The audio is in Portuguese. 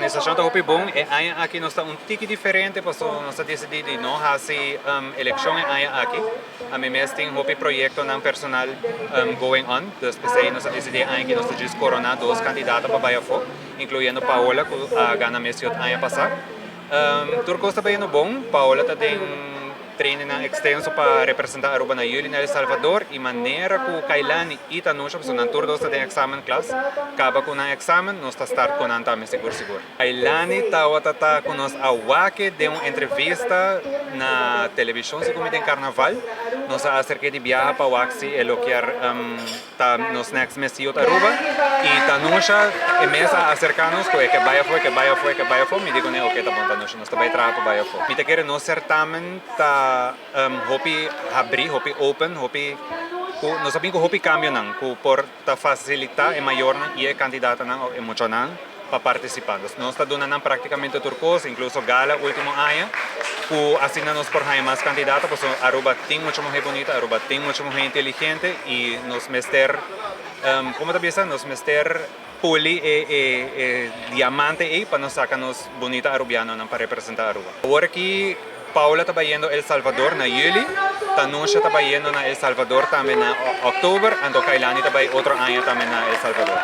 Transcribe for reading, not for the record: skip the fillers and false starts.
organização está bom e aqui nós está tique diferente, porque nós está decidido não fazer eleição aqui. A mim mesmo tem projeto não personal going on, então nós está decidindo que nós está coronar dois candidatos para Bayafo, incluindo Paola, que a gana mesmo ano passado. Turco está bem bom, Paola está tem treino extenso para representar Aruba na Yuli na El Salvador e maneira que Kailani e Tanusha, porque na turno está tem examen class, acaba com o examen, nós está start com o também seguro. Kailani está com nós awake de uma entrevista na televisão se como tem carnaval, nós acerca de viajar para Waxi e loquear nos next mês de Aruba e Tanusha começa a acercar-nos que Bayafo, me digo né, ok, tá bom Tanusha, nós também trabalhamos para Bayafo. Me te quer no certamen tá hopi abrir, hopi open, hopi nós sabemos que hopi cambio não, que por ta facilitar é maior e é candidata não é muito não para participar. Nós está dando praticamente turcos, incluso Gala último ano, que assim nós por mais candidata, porque Aruba tem muito mais bonita, Aruba tem muito mais inteligente e nos mester como te pensa, nos mester poli e diamante aí para nós sacarnos bonita arubiana para representar Aruba. Agora aqui Paula está yendo El Salvador na Yuli, Tanusha está yendo na El Salvador também na October, e Kailani está outro ano também na El Salvador.